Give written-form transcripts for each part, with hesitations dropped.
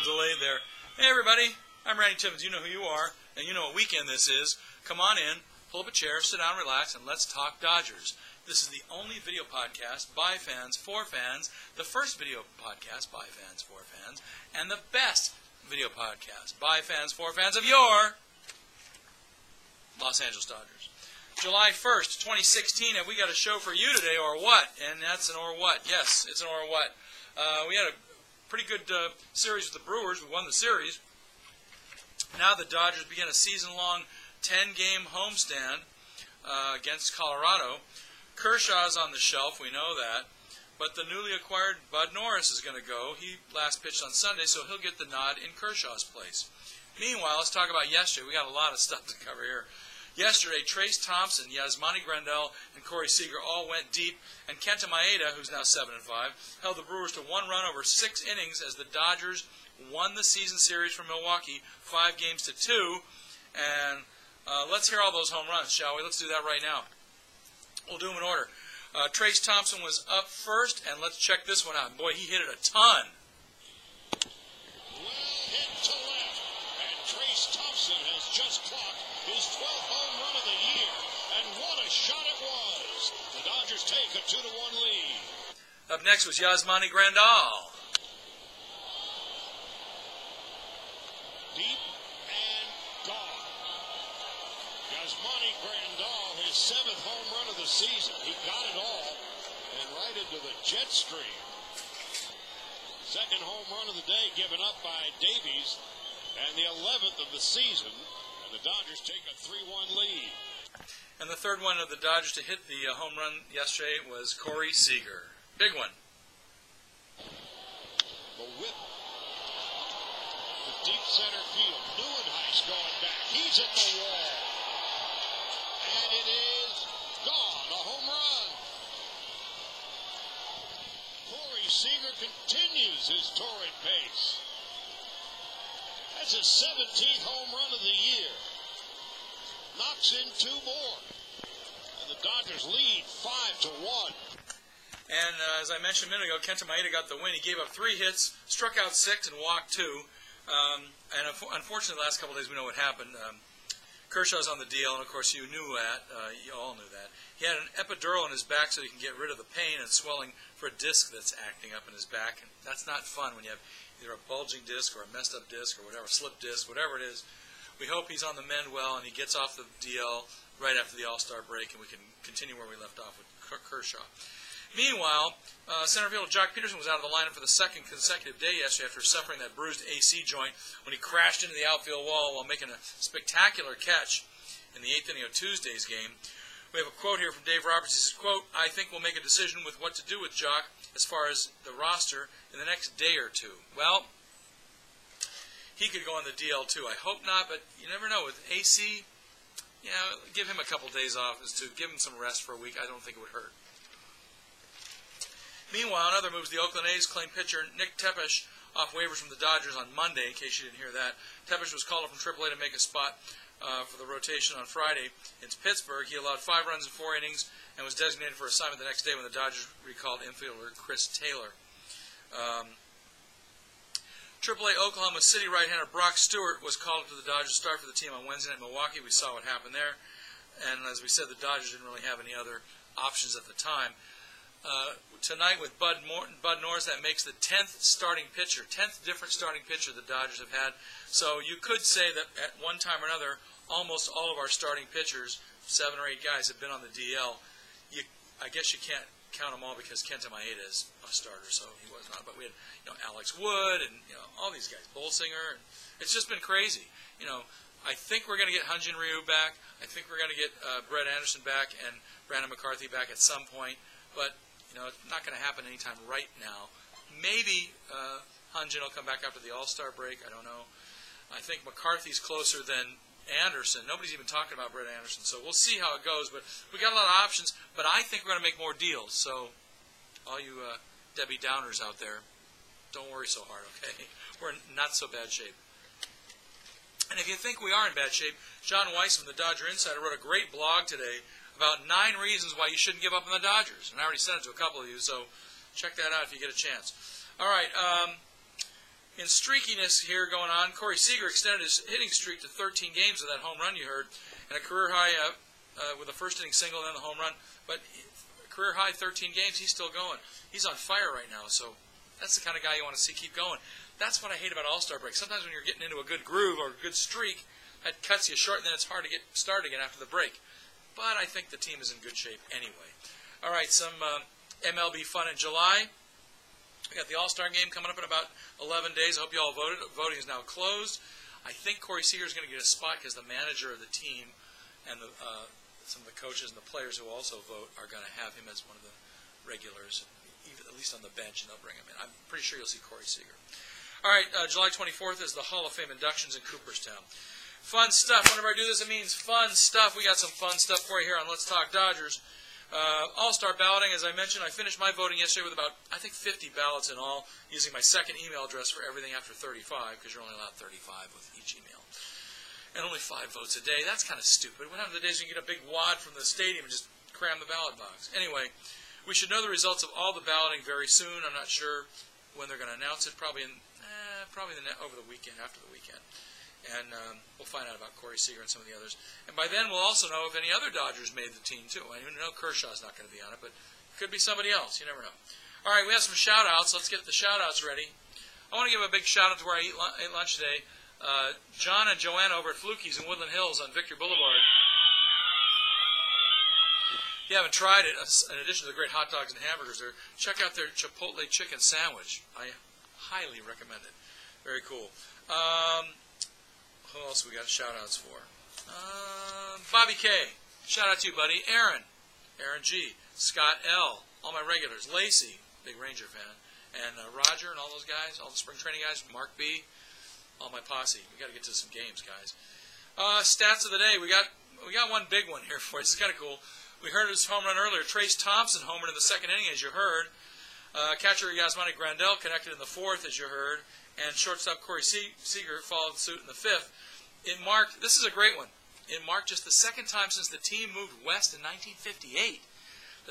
delayed there. Hey, everybody. I'm Randy Timmons. You know who you are, and you know what weekend this is. Come on in, pull up a chair, sit down, relax, and let's talk Dodgers. This is the only video podcast by fans, for fans, the first video podcast by fans, for fans, and the best video podcast by fans, for fans of your Los Angeles Dodgers. July 1st, 2016, have we got a show for you today, or what? And that's an or what. Yes, it's an or what. We had a pretty good series with the Brewers. We won the series. Now the Dodgers begin a season-long 10-game homestand against Colorado. Kershaw's on the shelf, we know that. But the newly acquired Bud Norris is going to go. He last pitched on Sunday, so he'll get the nod in Kershaw's place. Meanwhile, let's talk about yesterday. We got a lot of stuff to cover here. Yesterday, Trayce Thompson, Yasmani Grandal, and Corey Seager all went deep, and Kenta Maeda, who's now 7-5, held the Brewers to one run over 6 innings as the Dodgers won the season series from Milwaukee 5-2. And let's hear all those home runs, shall we? Let's do that right now. We'll do them in order. Trayce Thompson was up first, and let's check this one out. Boy, he hit it a ton. Well hit to left, and Trayce Thompson has just clocked his 12th home run of the year, and what a shot it was. The Dodgers take a 2-1 lead. Up next was Yasmani Grandal. Deep and gone. Yasmani Grandal, his 7th home run of the season. He got it all and right into the jet stream. Second home run of the day given up by Davies, and the 11th of the season. And the Dodgers take a 3-1 lead. And the third one of the Dodgers to hit the home run yesterday was Corey Seager. Big one. The whip. The deep center field. Neuenhuis going back. He's at the wall. And it is gone. A home run. Corey Seager continues his torrid pace. That's his 17th home run of the year. Knocks in 2 more. And the Dodgers lead 5-1. And as I mentioned a minute ago, Kenta Maeda got the win. He gave up 3 hits, struck out 6, and walked 2. And unfortunately, the last couple of days, we know what happened. Kershaw's on the DL, and of course, you knew that. You all knew that. He had an epidural in his back so he can get rid of the pain and swelling for a disc that's acting up in his back. And that's not fun when you have either a bulging disc or a messed up disc or whatever, slip disc, whatever it is. We hope he's on the mend well and he gets off the DL right after the All-Star break and we can continue where we left off with Kershaw. Meanwhile, center fielder Jock Peterson was out of the lineup for the second consecutive day yesterday after suffering that bruised AC joint when he crashed into the outfield wall while making a spectacular catch in the 8th inning of Tuesday's game. We have a quote here from Dave Roberts. He says, quote, "I think we'll make a decision with what to do with Jock as far as the roster in the next day or 2. Well, he could go on the DL too. I hope not, but you never know. With AC, you know, give him a couple days off, is to give him some rest for a week. I don't think it would hurt. Meanwhile, in other moves, the Oakland A's claimed pitcher Nick Tepesch off waivers from the Dodgers on Monday, in case you didn't hear that. Tepesch was called up from AAA to make a spot for the rotation on Friday. In Pittsburgh, he allowed 5 runs in 4 innings and was designated for assignment the next day when the Dodgers recalled infielder Chris Taylor. AAA Oklahoma City right-hander Brock Stewart was called up to the Dodgers to start for the team on Wednesday night in Milwaukee. We saw what happened there. And as we said, the Dodgers didn't really have any other options at the time. Tonight with Bud Norris, that makes the 10th starting pitcher, 10th different starting pitcher the Dodgers have had. So you could say that at one time or another, almost all of our starting pitchers, 7 or 8 guys, have been on the DL. I guess you can't count them all because Kenta Maeda is a starter, so he was not. But we had, Alex Wood and all these guys, Bolsinger. And it's just been crazy. I think we're going to get Hyun-Jin Ryu back. I think we're going to get Brett Anderson back and Brandon McCarthy back at some point. But it's not going to happen anytime right now. Maybe Hyun-Jin will come back after the All-Star break. I don't know. I think McCarthy's closer than Anderson. Nobody's even talking about Brett Anderson. So we'll see how it goes. But we got a lot of options. But I think we're going to make more deals. So all you Debbie Downers out there, don't worry so hard, okay? We're in not so bad shape. And if you think we are in bad shape, John Weiss from the Dodger Insider wrote a great blog today about 9 reasons why you shouldn't give up on the Dodgers. And I already sent it to a couple of you, so check that out if you get a chance. All right, In streakiness here going on, Corey Seager extended his hitting streak to 13 games with that home run you heard, and a career high with a first inning single and then the home run. But career high 13 games, he's still going. He's on fire right now, so that's the kind of guy you want to see keep going. That's what I hate about All-Star break. Sometimes when you're getting into a good groove or a good streak, that cuts you short, and then it's hard to get started again after the break. But I think the team is in good shape anyway. All right, some MLB fun in July. We got the All-Star game coming up in about 11 days. I hope you all voted. Voting is now closed. I think Corey Seager is going to get a spot because the manager of the team and some of the coaches and the players who also vote are going to have him as one of the regulars, at least on the bench, and they'll bring him in. I'm pretty sure you'll see Corey Seager. All right, July 24th is the Hall of Fame inductions in Cooperstown. Fun stuff. Whenever I do this, it means fun stuff. We got some fun stuff for you here on Let's Talk Dodgers. All-Star balloting, as I mentioned, I finished my voting yesterday with about, I think, 50 ballots in all, using my second email address for everything after 35, because you're only allowed 35 with each email. And only 5 votes a day. That's kind of stupid. What happened to the days when you get a big wad from the stadium and just cram the ballot box? Anyway, we should know the results of all the balloting very soon. I'm not sure when they're going to announce it, probably over the weekend, after the weekend. And we'll find out about Corey Seager and some of the others. And by then, we'll also know if any other Dodgers made the team, too. I even know Kershaw's not going to be on it, but it could be somebody else. You never know. All right, we have some shout-outs. Let's get the shout-outs ready. I want to give a big shout-out to where I ate lunch today. John and Joanna over at Fluky's in Woodland Hills on Victory Boulevard. If you haven't tried it, in addition to the great hot dogs and hamburgers there, check out their Chipotle chicken sandwich. I highly recommend it. Very cool. Who else we got shout-outs for? Bobby K. Shout-out to you, buddy. Aaron G. Scott L. All my regulars. Lacey, big Ranger fan. And Roger and all those guys, all the spring training guys. Mark B. All my posse. We got to get to some games, guys. Stats of the day. We got one big one here for you. It's kind of cool. We heard his home run earlier. Trace Thompson homered in the second inning, as you heard. Catcher Yasmani Grandal connected in the fourth, as you heard. And shortstop Corey Seager followed suit in the fifth. It marked, this is a great one, it marked just the second time since the team moved west in 1958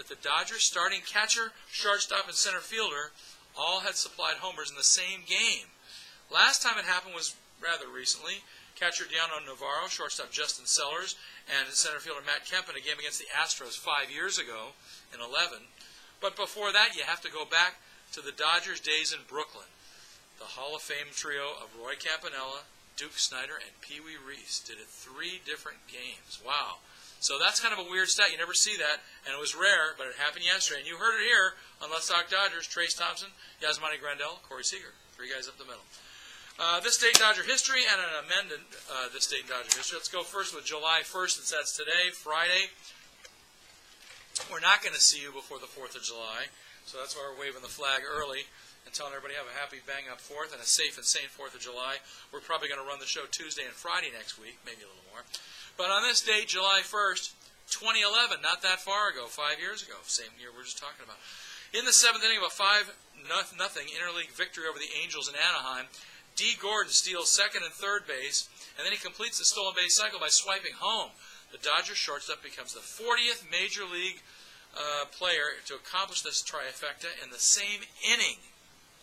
that the Dodgers starting catcher, shortstop, and center fielder all had supplied homers in the same game. Last time it happened was rather recently. Catcher Diano Navarro, shortstop Justin Sellers, and center fielder Matt Kemp in a game against the Astros 5 years ago in 11. But before that, you have to go back to the Dodgers' days in Brooklyn. The Hall of Fame trio of Roy Campanella, Duke Snider, and Pee Wee Reese did it 3 different games. Wow. So that's kind of a weird stat. You never see that, and it was rare, but it happened yesterday. And you heard it here on Let's Talk Dodgers. Trace Thompson, Yasmani Grandal, Corey Seager. 3 guys up the middle. This date in Dodger history and an amended this date in Dodger history. Let's go first with July 1st, since that's today, Friday. We're not going to see you before the 4th of July, so that's why we're waving the flag early and telling everybody have a happy bang-up 4th and a safe and sane 4th of July. We're probably going to run the show Tuesday and Friday next week, maybe a little more. But on this date, July 1st, 2011, not that far ago, 5 years ago, same year we're just talking about. In the 7th inning of a 5-0 interleague victory over the Angels in Anaheim, D. Gordon steals second and third base, and then he completes the stolen base cycle by swiping home. The Dodgers shortstop becomes the 40th Major League player to accomplish this trifecta in the same inning.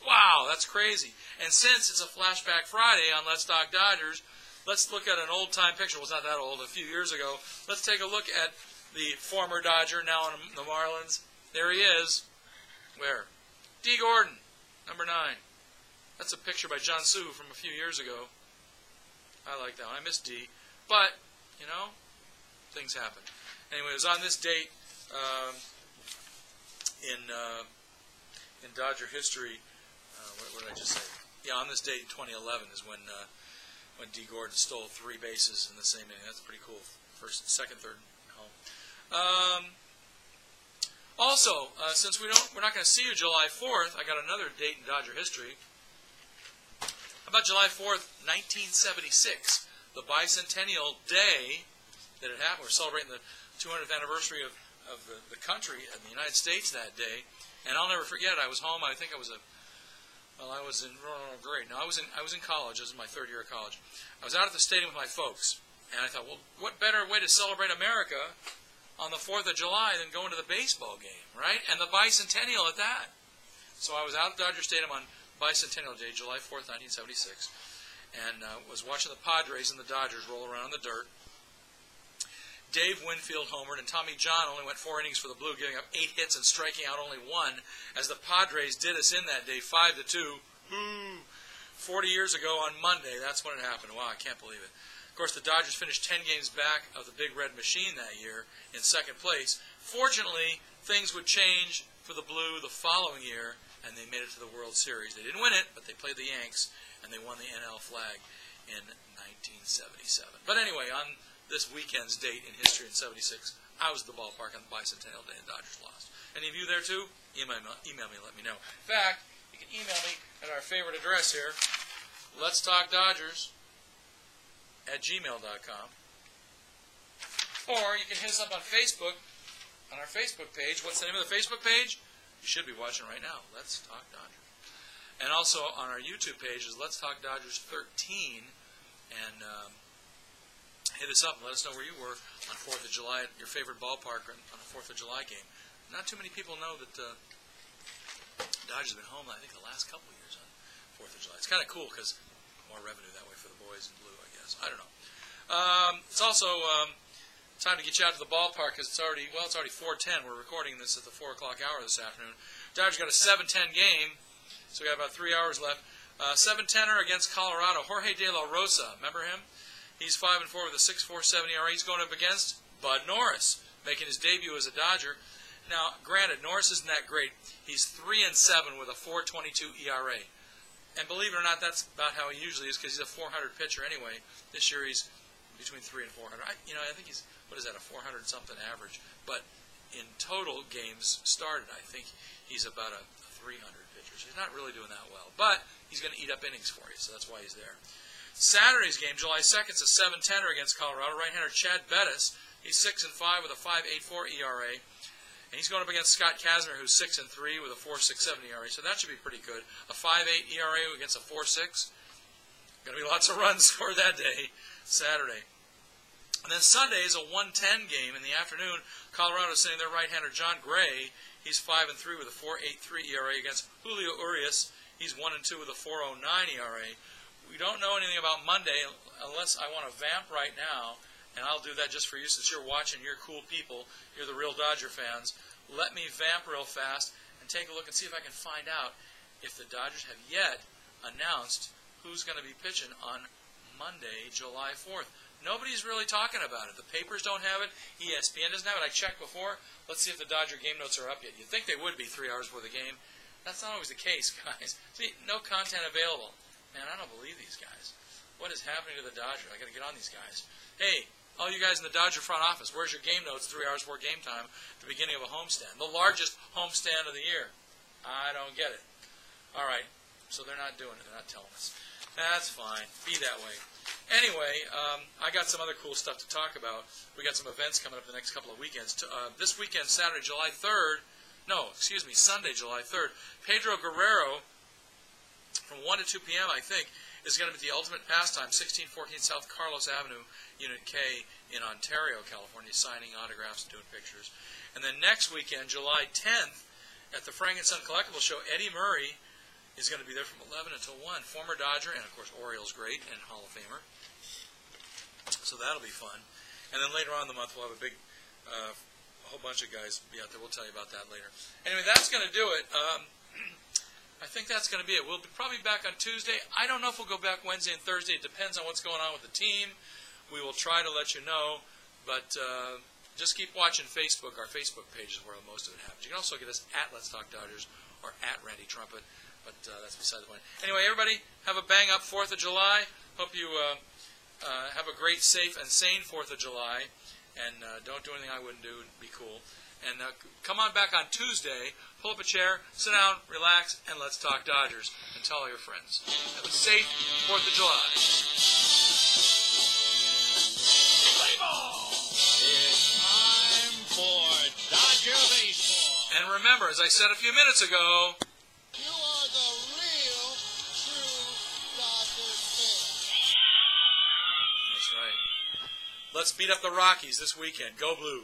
Wow, that's crazy. And since it's a Flashback Friday on Let's Talk Dodgers, let's look at an old-time picture. Well, it's not that old, a few years ago. Let's take a look at the former Dodger, now on the Marlins. There he is. Where? D. Gordon, number 9. That's a picture by John Sue from a few years ago. I like that one. I miss D. But, you know, things happen. Anyway, it was on this date in Dodger history. What did I just say? Yeah, on this date in 2011 is when D. Gordon stole 3 bases in the same inning. That's pretty cool. First, second, third home. Also, since we're not going to see you July 4th, I got another date in Dodger history. How about July 4th, 1976, the bicentennial day that it happened? We're celebrating the 200th anniversary of the country and the United States that day. And I'll never forget, I was home. I think I was in grade. No, I was in college. I was in my 3rd year of college. I was out at the stadium with my folks, and I thought, well, what better way to celebrate America on the 4th of July than going to the baseball game, right? And the bicentennial at that. So I was out at Dodger Stadium on Bicentennial Day, July 4th, 1976, and was watching the Padres and the Dodgers roll around in the dirt. Dave Winfield homered, and Tommy John only went 4 innings for the Blue, giving up 8 hits and striking out only 1, as the Padres did us in that day, 5-2. 40 years ago on Monday, that's when it happened. Wow, I can't believe it. Of course, the Dodgers finished 10 games back of the Big Red Machine that year in second place. Fortunately, things would change for the Blue the following year, and they made it to the World Series. They didn't win it, but they played the Yanks, and they won the NL flag in 1977. But anyway, on this weekend's date in history in 76, I was at the ballpark on the Bicentennial Day, and Dodgers lost. Any of you there too? Email me and let me know. In fact, you can email me at our favorite address here, letstalkdodgers@gmail.com. Or you can hit us up on Facebook, on our Facebook page. What's the name of the Facebook page? You should be watching right now. Let's Talk Dodgers. And also on our YouTube page is Let's Talk Dodgers 13. And hit us up and let us know where you were on 4th of July at your favorite ballpark on a 4th of July game. Not too many people know that Dodgers have been home, I think, the last couple of years on 4th of July. It's kind of cool because more revenue that way for the boys in blue, I guess. I don't know. It's also time to get you out to the ballpark because it's already 4:10. We're recording this at the 4 o'clock hour this afternoon. Dodgers got a 7:10 game, so we got about 3 hours left. 7-10er against Colorado. Jorge De La Rosa, remember him? He's 5-4 with a 6.47 ERA. He's going up against Bud Norris, making his debut as a Dodger. Now, granted, Norris isn't that great. He's 3-7 with a 4.22 ERA. And believe it or not, that's about how he usually is because he's a 400 pitcher anyway. This year he's between 300 and 400. I think he's, what is that, a 400-something average. But in total games started, I think he's about a 300 pitcher. So he's not really doing that well. But he's going to eat up innings for you, so that's why he's there. Saturday's game, July 2nd, is a 7-10er against Colorado. Right-hander Chad Bettis. He's 6-5 with a 5.84 ERA. And he's going up against Scott Kazmir, who's 6-3 with a 4.67 ERA. So that should be pretty good. A 5.8 ERA against a 4.6. Going to be lots of runs scored that day, Saturday. And then Sunday is a 1:10 game in the afternoon. Colorado's sending their right-hander John Gray. He's 5-3 with a 4.83 ERA against Julio Urias. He's 1-2 with a 4.09 ERA. We don't know anything about Monday unless I want to vamp right now, and I'll do that just for you since you're watching. You're cool people. You're the real Dodger fans. Let me vamp real fast and take a look and see if I can find out if the Dodgers have yet announced who's going to be pitching on Monday, July 4th. Nobody's really talking about it. The papers don't have it. ESPN doesn't have it. I checked before. Let's see if the Dodger game notes are up yet. You'd think they would be 3 hours before the game. That's not always the case, guys. See, no content available. Man, I don't believe these guys. What is happening to the Dodgers? I got to get on these guys. Hey, all you guys in the Dodger front office, where's your game notes 3 hours before game time at the beginning of a homestand? The largest homestand of the year. I don't get it. All right, so they're not doing it. They're not telling us. That's fine. Be that way. Anyway, I got some other cool stuff to talk about. We got some events coming up the next couple of weekends. This weekend, Saturday, July 3rd, Sunday, July 3rd, Pedro Guerrero, from 1 to 2 p.m., I think, is going to be the Ultimate Pastime, 1614 South Carlos Avenue, Unit K in Ontario, California, signing autographs and doing pictures. And then next weekend, July 10th, at the Frank & Son Collectible Show, Eddie Murray is going to be there from 11 until 1. Former Dodger, and of course Orioles great, and Hall of Famer. So that'll be fun. And then later on in the month, we'll have a big, a whole bunch of guys be out there. We'll tell you about that later. Anyway, that's going to do it. I think that's going to be it. We'll be probably back on Tuesday. I don't know if we'll go back Wednesday and Thursday. It depends on what's going on with the team. We will try to let you know, but just keep watching Facebook. Our Facebook page is where most of it happens. You can also get us at Let's Talk Dodgers or at Randy Trumpet, but that's beside the point. Anyway, everybody, have a bang-up 4th of July. Hope you have a great, safe, and sane 4th of July, and don't do anything I wouldn't do. Be cool. And come on back on Tuesday, pull up a chair, sit down, relax, and let's talk Dodgers. And tell all your friends. Have a safe 4th of July. Play ball! It's time for Dodger baseball. And remember, as I said a few minutes ago, You are the real, true Dodger fan. that's right. Let's beat up the Rockies this weekend. Go Blue.